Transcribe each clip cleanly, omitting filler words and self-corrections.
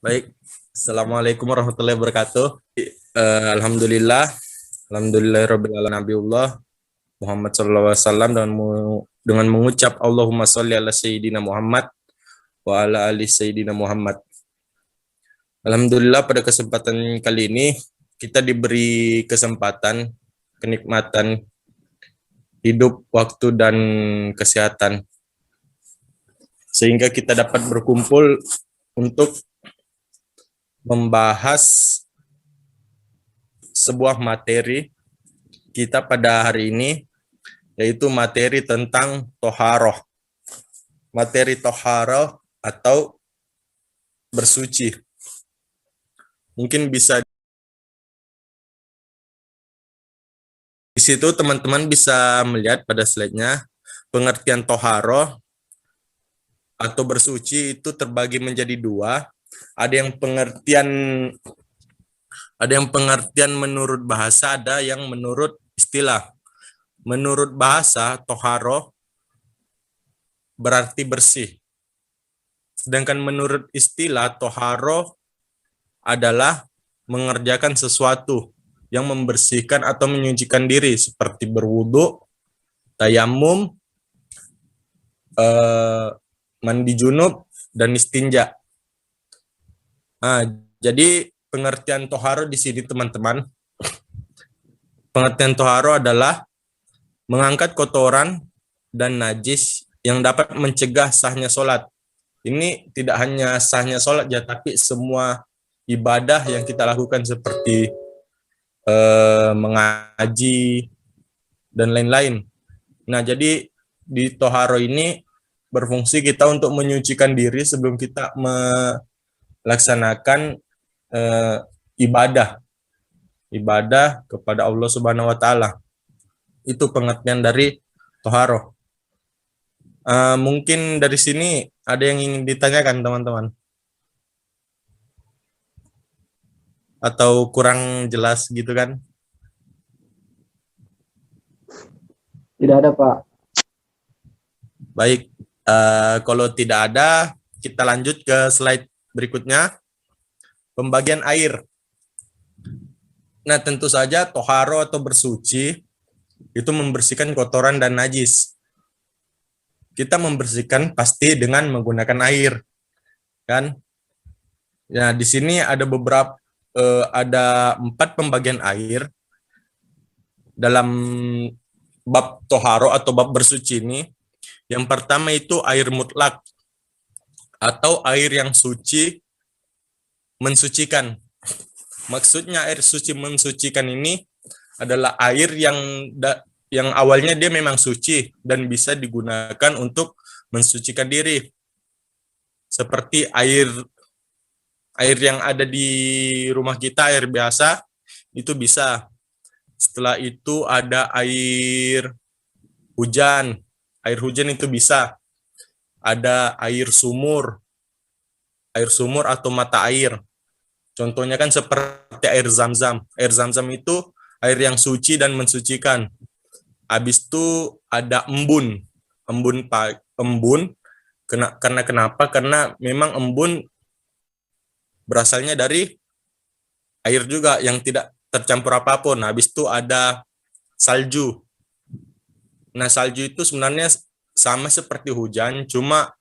Baik, Assalamualaikum warahmatullahi wabarakatuh. Alhamdulillah, Alhamdulillahirabbil alamin, Nabiullah Muhammad sallallahu alaihi wasallam dengan mengucap Allahumma sholli ala sayyidina Muhammad wa ala ali sayyidina Muhammad. Alhamdulillah pada kesempatan kali ini kita diberi kesempatan, kenikmatan hidup, waktu dan kesehatan sehingga kita dapat berkumpul untuk membahas sebuah materi kita pada hari ini, yaitu materi tentang toharoh. Materi toharoh atau bersuci. Mungkin bisa di situ teman-teman bisa melihat pada slide-nya pengertian toharoh atau bersuci itu terbagi menjadi dua. Ada yang pengertian menurut bahasa, ada yang menurut istilah. Menurut bahasa, toharoh berarti bersih. Sedangkan menurut istilah, toharoh adalah mengerjakan sesuatu yang membersihkan atau menyucikan diri, seperti berwudu, tayamum, mandi junub, dan istinja. Nah, jadi pengertian toharo di sini teman-teman, pengertian toharo adalah mengangkat kotoran dan najis yang dapat mencegah sahnya sholat. Ini tidak hanya sahnya sholat ya, tapi semua ibadah yang kita lakukan seperti mengaji dan lain-lain. Nah, jadi di toharo ini berfungsi kita untuk menyucikan diri sebelum kita melaksanakan ibadah kepada Allah Subhanahu wa taala. Itu pengertian dari toharo. Mungkin dari sini ada yang ingin ditanyakan teman-teman? Atau kurang jelas gitu kan? Tidak ada, Pak. Baik, kalau tidak ada, kita lanjut ke slide berikutnya. Pembagian air. Nah, tentu saja toharo atau bersuci itu membersihkan kotoran dan najis. Kita membersihkan pasti dengan menggunakan air, kan? Nah, di sini ada ada 4 pembagian air dalam bab toharo atau bab bersuci ini. Yang pertama itu air mutlak atau air yang suci mensucikan. Maksudnya air suci mensucikan ini adalah air yang awalnya dia memang suci dan bisa digunakan untuk mensucikan diri. Seperti air yang ada di rumah kita, air biasa, itu bisa. Setelah itu ada air hujan. Air hujan itu bisa. Ada air sumur atau mata air. Contohnya kan seperti air zam-zam. Air zam-zam itu air yang suci dan mensucikan. Habis itu ada embun. Karena kenapa? Karena memang embun berasalnya dari air juga yang tidak tercampur apapun. Habis itu ada salju. Nah, salju itu sebenarnya sama seperti hujan, cuma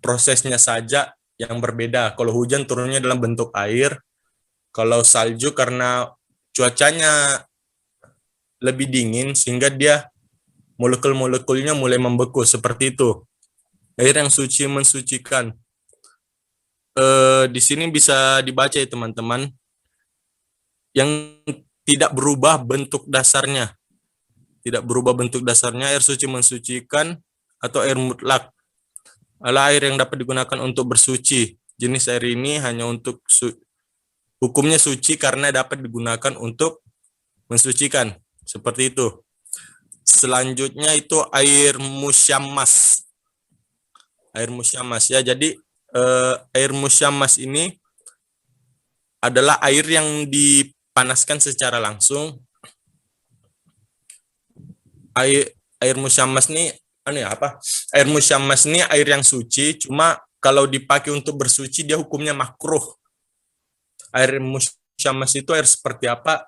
prosesnya saja yang berbeda. Kalau hujan turunnya dalam bentuk air, kalau salju karena cuacanya lebih dingin sehingga dia molekul-molekulnya mulai membeku, seperti itu. Air yang suci mensucikan. Di sini bisa dibaca ya teman-teman, yang tidak berubah bentuk dasarnya. Tidak berubah bentuk dasarnya, air suci mensucikan atau air mutlak adalah air yang dapat digunakan untuk bersuci. Jenis air ini hanya untuk hukumnya suci karena dapat digunakan untuk mensucikan. Seperti itu. Selanjutnya itu air musyammas. Air musyammas ya. Jadi air musyammas ini adalah air yang dipanaskan secara langsung. Air musyammas ini Air musyammas ini air yang suci, cuma kalau dipakai untuk bersuci dia hukumnya makruh. Air musyamas itu air seperti apa?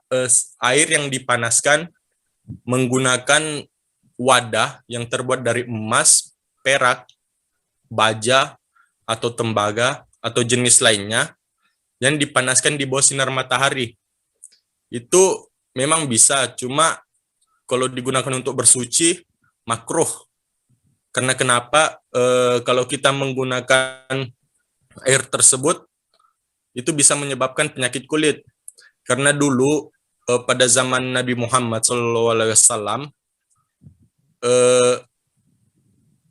Air yang dipanaskan menggunakan wadah yang terbuat dari emas, perak, baja, atau tembaga, atau jenis lainnya yang dipanaskan di bawah sinar matahari. Itu memang bisa, cuma kalau digunakan untuk bersuci, makruh. Karena kenapa? Kalau kita menggunakan air tersebut, itu bisa menyebabkan penyakit kulit. Karena dulu pada zaman Nabi Muhammad SAW,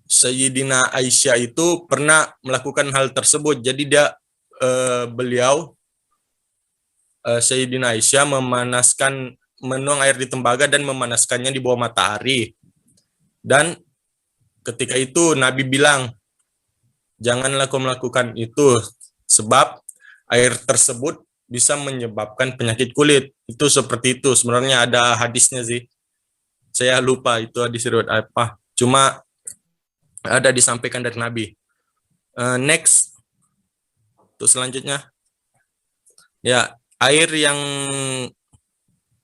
Sayyidina Aisyah itu pernah melakukan hal tersebut. Jadi beliau Sayyidina Aisyah menuang air di tembaga dan memanaskannya di bawah matahari. Dan ketika itu Nabi bilang, janganlah kau melakukan itu, sebab air tersebut bisa menyebabkan penyakit kulit. Itu seperti itu. Sebenarnya ada hadisnya sih. Saya lupa itu hadis riwayat apa. Cuma ada disampaikan dari Nabi. Next. Untuk selanjutnya. Ya, air yang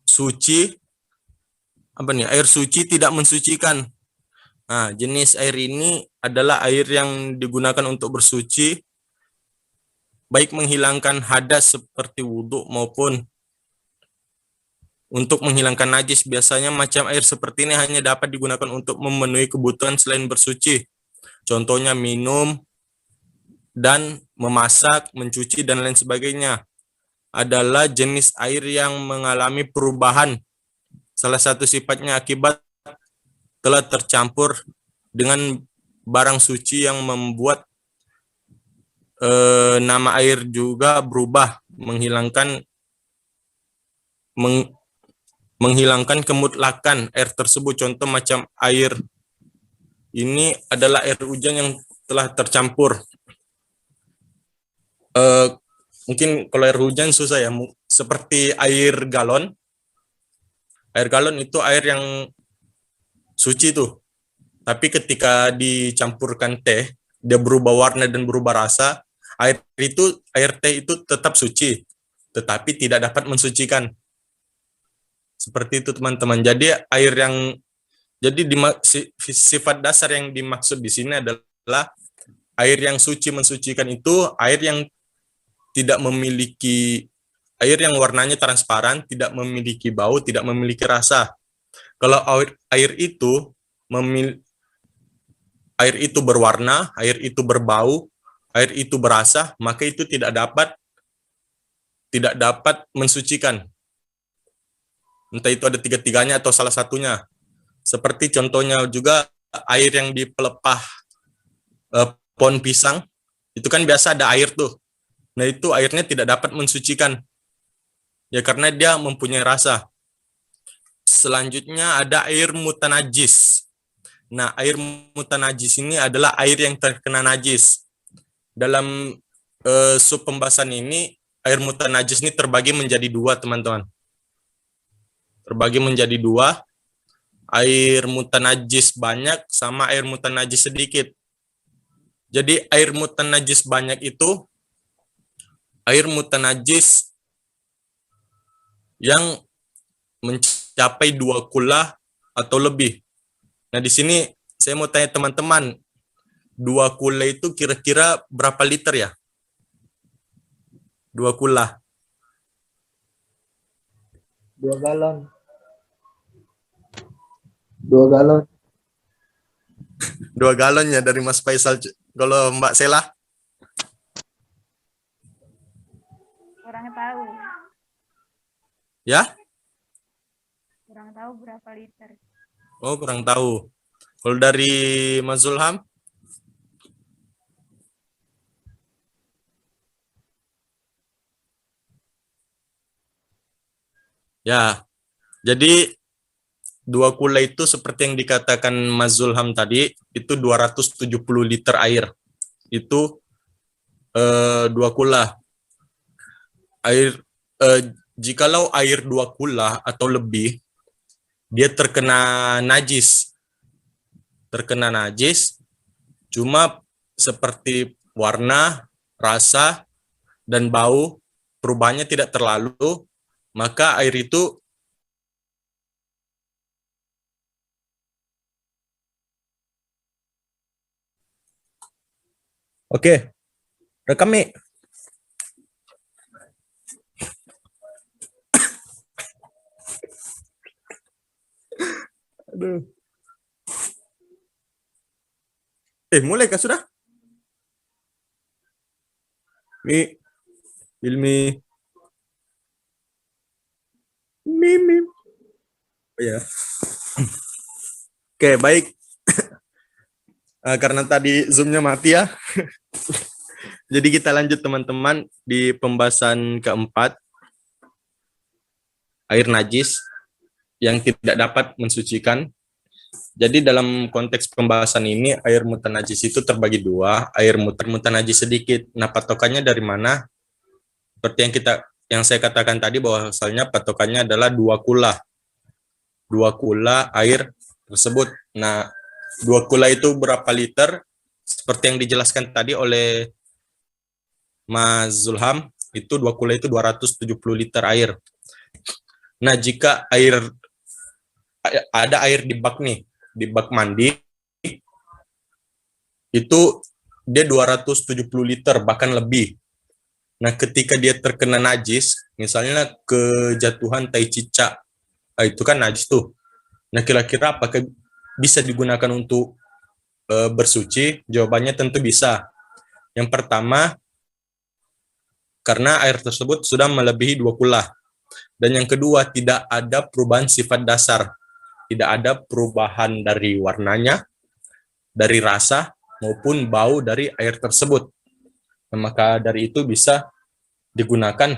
suci, apa nih? Air suci tidak mensucikan. Nah, jenis air ini adalah air yang digunakan untuk bersuci, baik menghilangkan hadas seperti wudhu maupun untuk menghilangkan najis. Biasanya macam air seperti ini hanya dapat digunakan untuk memenuhi kebutuhan selain bersuci. Contohnya minum dan memasak, mencuci, dan lain sebagainya. Adalah jenis air yang mengalami perubahan. Salah satu sifatnya akibat telah tercampur dengan barang suci yang membuat nama air juga berubah, menghilangkan kemutlakan air tersebut. Contoh macam air ini adalah air hujan yang telah tercampur. Mungkin kalau air hujan susah ya, seperti air galon. Air galon itu air yang suci tuh. Tapi ketika dicampurkan teh, dia berubah warna dan berubah rasa. Air teh itu tetap suci, tetapi tidak dapat mensucikan. Seperti itu teman-teman. Jadi sifat dasar yang dimaksud di sini adalah air yang suci mensucikan itu air yang tidak memiliki, air yang warnanya transparan, tidak memiliki bau, tidak memiliki rasa. Kalau air itu berwarna, air itu berbau, air itu berasa, maka itu tidak dapat mensucikan. Entah itu ada tiga-tiganya atau salah satunya. Seperti contohnya juga air yang di pelepah pohon pisang, itu kan biasa ada air tuh. Nah itu airnya tidak dapat mensucikan. Ya karena dia mempunyai rasa. Selanjutnya ada air mutanajis. Nah air mutanajis ini adalah air yang terkena najis. Dalam sub pembahasan ini, air mutanajis ini terbagi menjadi dua teman-teman. Terbagi menjadi dua, air mutanajis banyak sama air mutanajis sedikit. Jadi air mutanajis banyak itu air mutanajis yang mencapai 2 kula atau lebih. Nah di sini saya mau tanya teman-teman, 2 kula itu kira-kira berapa liter ya? 2 kula. 2 galon. 2 galon. 2 galon ya dari Mas Faisal. Kalau Mbak Sela? Kurang tahu. Ya? Kurang tahu berapa liter. Oh, kurang tahu. Kalau dari Mas Zulham? Ya, jadi 2 kula itu seperti yang dikatakan Mas Zulham tadi, itu 270 liter air. Itu 2 kula. Jikalau air 2 kula atau lebih, dia terkena najis. Terkena najis, cuma seperti warna, rasa, dan bau, perubahannya tidak terlalu, maka air itu oke, rekam Mi. Aduh. Mulai kah sudah? Mi, Ilmi. Mi. Oh ya. Oke, baik. Karena tadi Zoom-nya mati ya. Jadi kita lanjut teman-teman di pembahasan keempat. Air najis yang tidak dapat mensucikan. Jadi dalam konteks pembahasan ini, air mutanajis itu terbagi dua, air mutanajis sedikit. Nah, patokannya dari mana? Seperti yang saya katakan tadi, bahwa asalnya patokannya adalah 2 kula air tersebut. Nah, 2 kula itu berapa liter? Seperti yang dijelaskan tadi oleh Mas Zulham, itu 2 kula itu 270 liter air. Nah, jika ada air di bak nih, di bak mandi, itu dia 270 liter, bahkan lebih. Nah, ketika dia terkena najis, misalnya kejatuhan tai cicak, itu kan najis tuh. Nah, kira-kira apakah bisa digunakan untuk bersuci? Jawabannya tentu bisa. Yang pertama, karena air tersebut sudah melebihi 2 kula. Dan yang kedua, tidak ada perubahan sifat dasar. Tidak ada perubahan dari warnanya, dari rasa, maupun bau dari air tersebut. Nah, maka dari itu bisa digunakan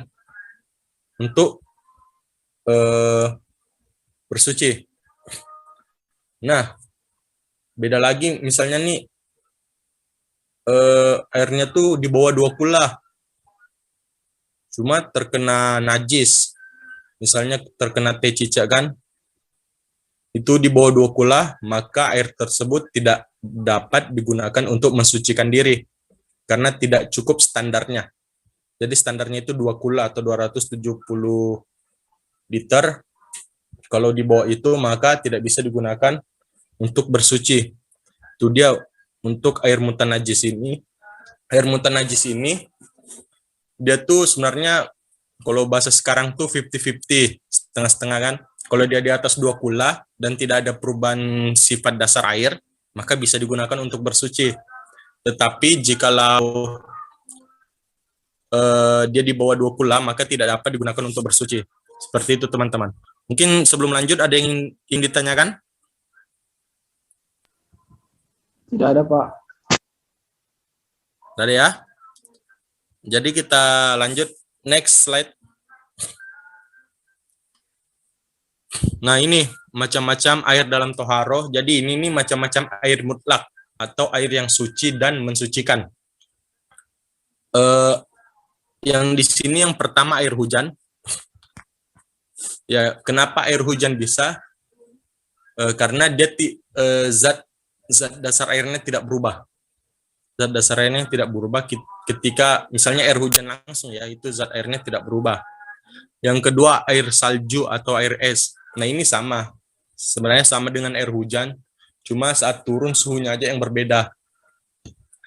untuk bersuci. Nah, beda lagi misalnya nih, airnya tuh di bawah 2 kula, cuma terkena najis. Misalnya terkena teh cicak kan, itu di bawah 2 kula, maka air tersebut tidak dapat digunakan untuk mensucikan diri, karena tidak cukup standarnya. Jadi standarnya itu 2 kula atau 270 liter. Kalau di bawah itu, maka tidak bisa digunakan untuk bersuci. Itu dia untuk air mutanajis ini. Air mutanajis ini, dia tuh sebenarnya, kalau bahasa sekarang tuh 50-50, setengah-setengah kan. Kalau dia di atas 2 kula dan tidak ada perubahan sifat dasar air, maka bisa digunakan untuk bersuci. Tetapi jikalau dia di bawah 2 kula, maka tidak dapat digunakan untuk bersuci. Seperti itu teman-teman. Mungkin sebelum lanjut ada yang ingin ditanyakan? Tidak ada, Pak. Tadi ya. Jadi kita lanjut, next slide. Nah, ini macam-macam air dalam toharoh. Jadi ini nih macam-macam air mutlak atau air yang suci dan mensucikan. Yang di sini yang pertama air hujan. Ya, kenapa air hujan bisa? Karena dia zat dasar airnya tidak berubah. Zat dasar airnya tidak berubah ketika misalnya air hujan langsung, ya, itu zat airnya tidak berubah. Yang kedua air salju atau air es. Nah, ini sama. Sebenarnya sama dengan air hujan, cuma saat turun suhunya aja yang berbeda.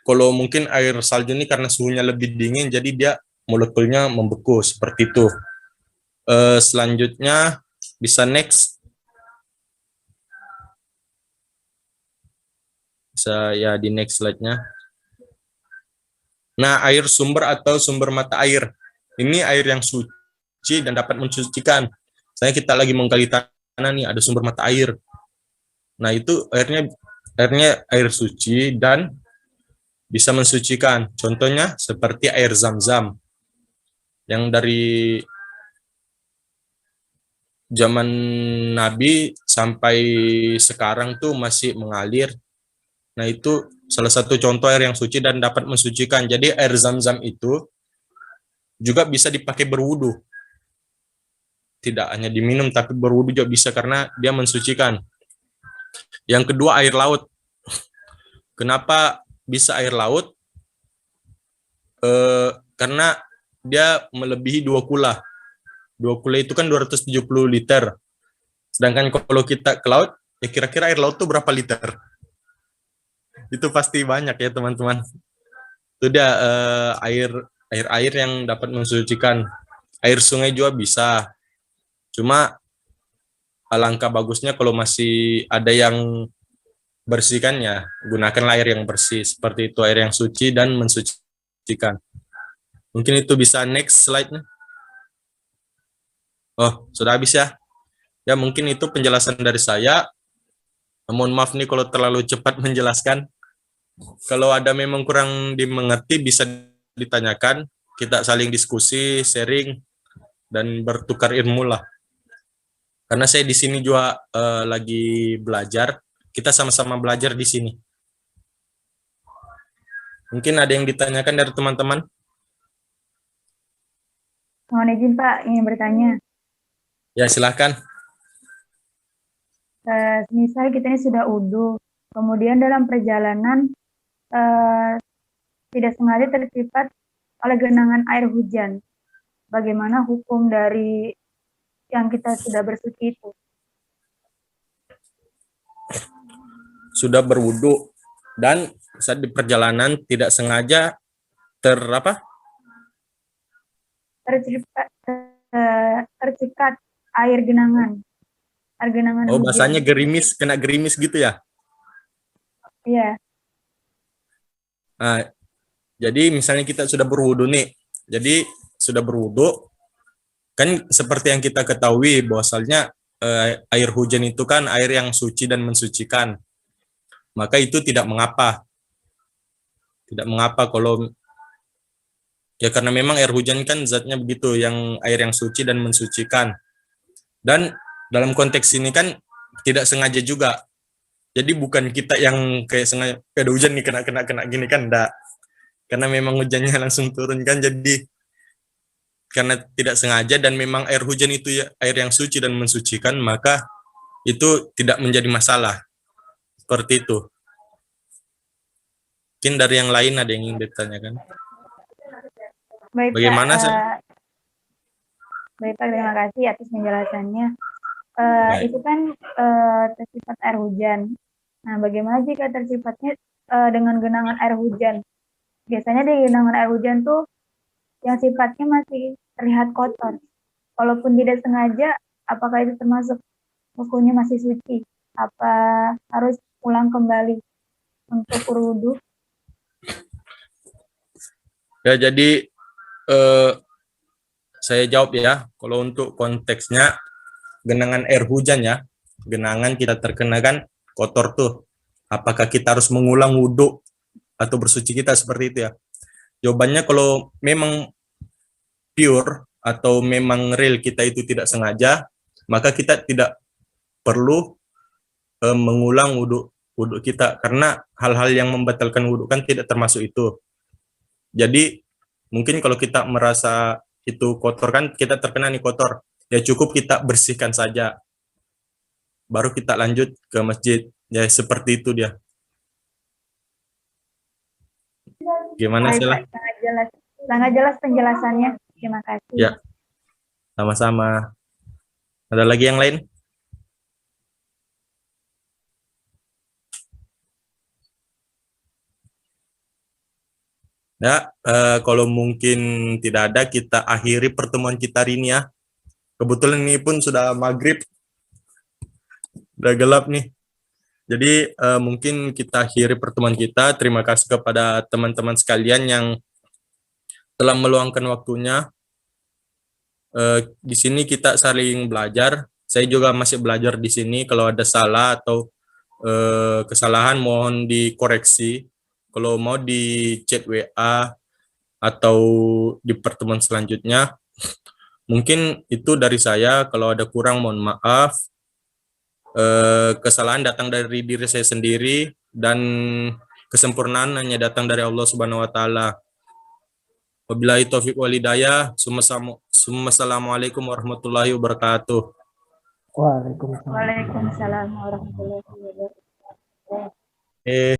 Kalau mungkin air salju ini karena suhunya lebih dingin, jadi dia molekulnya membeku seperti itu. Selanjutnya bisa next. Bisa ya di next slide-nya. Nah, air sumber atau sumber mata air. Ini air yang suci dan dapat mensucikan. Saya kita lagi menggali tanah nih, ada sumber mata air. Nah, itu airnya air suci dan bisa mensucikan. Contohnya seperti air zam-zam yang dari zaman Nabi sampai sekarang tuh masih mengalir. Nah, itu salah satu contoh air yang suci dan dapat mensucikan. Jadi air zam-zam itu juga bisa dipakai berwudu. Tidak hanya diminum, tapi berwudu juga bisa karena dia mensucikan. Yang kedua air laut. Kenapa bisa air laut? Karena dia melebihi 2 kula. 2 kula itu kan 270 liter. Sedangkan kalau kita ke laut, ya kira-kira air laut tuh berapa liter? Itu pasti banyak ya teman-teman. Itu dia air yang dapat mensucikan. Air sungai juga bisa. Cuma alangkah bagusnya kalau masih ada yang bersihkannya, gunakan air yang bersih seperti itu, air yang suci dan mensucikan. Mungkin itu bisa next slide-nya. Oh, sudah habis ya. Ya mungkin itu penjelasan dari saya. Mohon maaf nih kalau terlalu cepat menjelaskan. Kalau ada memang kurang dimengerti bisa ditanyakan. Kita saling diskusi, sharing, dan bertukar ilmu lah. Karena saya di sini juga lagi belajar. Kita sama-sama belajar di sini. Mungkin ada yang ditanyakan dari teman-teman? Mohon izin Pak, ingin bertanya. Ya silahkan. Misal kita ini sudah wudhu, kemudian dalam perjalanan tidak sengaja terciprat oleh genangan air hujan. Bagaimana hukum dari yang kita sudah bersuci itu? Sudah berwudu dan saat di perjalanan tidak sengaja terciprat air genangan. Air genangan Oh, hujan. bahasanya gerimis, kena gerimis gitu ya? Iya. Nah, jadi misalnya kita sudah berwudu nih. Jadi sudah berwudu, kan seperti yang kita ketahui bahwasalnya air hujan itu kan air yang suci dan mensucikan. Maka itu tidak mengapa. Tidak mengapa kalau ya karena memang air hujan kan zatnya begitu, yang air yang suci dan mensucikan. Dan dalam konteks ini kan tidak sengaja juga. Jadi bukan kita yang kayak sengaja ada hujan nih kena gini kan enggak. Karena memang hujannya langsung turun kan, jadi karena tidak sengaja dan memang air hujan itu ya air yang suci dan mensucikan, maka itu tidak menjadi masalah. Seperti itu. Mungkin dari yang lain ada yang ingin ditanyakan. Baik, Bagaimana Pak, sih? baik Pak, terima kasih atas penjelasannya. Itu kan terciprat air hujan. Nah, bagaimana jika tercipratnya dengan genangan air hujan? Biasanya di genangan air hujan tuh yang sifatnya masih terlihat kotor. Walaupun tidak sengaja, apakah itu termasuk hukumnya masih suci? Apa harus ulang kembali untuk berwudu? Ya, jadi saya jawab ya. Kalau untuk konteksnya genangan air hujan ya, genangan kita terkena kan kotor tuh. Apakah kita harus mengulang wudhu atau bersuci kita seperti itu ya? Jawabannya kalau memang pure atau memang real kita itu tidak sengaja, maka kita tidak perlu mengulang wudhu kita, karena hal-hal yang membatalkan wudhu kan tidak termasuk itu. Jadi mungkin kalau kita merasa itu kotor kan, kita terkena nih kotor, ya cukup kita bersihkan saja, baru kita lanjut ke masjid. Ya seperti itu dia. Gimana sih lah? Sangat jelas penjelasannya. Terima kasih. Ya, sama-sama. Ada lagi yang lain? Ya, kalau mungkin tidak ada, kita akhiri pertemuan kita hari ini ya. Kebetulan ini pun sudah maghrib, udah gelap nih. Jadi mungkin kita akhiri pertemuan kita. Terima kasih kepada teman-teman sekalian yang telah meluangkan waktunya. Di sini kita saling belajar. Saya juga masih belajar di sini. Kalau ada salah atau kesalahan mohon dikoreksi. Kalau mau di chat WA atau di pertemuan selanjutnya. Mungkin itu dari saya. Kalau ada kurang mohon maaf. Kesalahan datang dari diri saya sendiri dan kesempurnaan hanya datang dari Allah Subhanahu wa taala. Wabillahi taufiq wal hidayah. Assalamualaikum warahmatullahi wabarakatuh. Waalaikumsalam. Waalaikumsalam warahmatullahi wabarakatuh.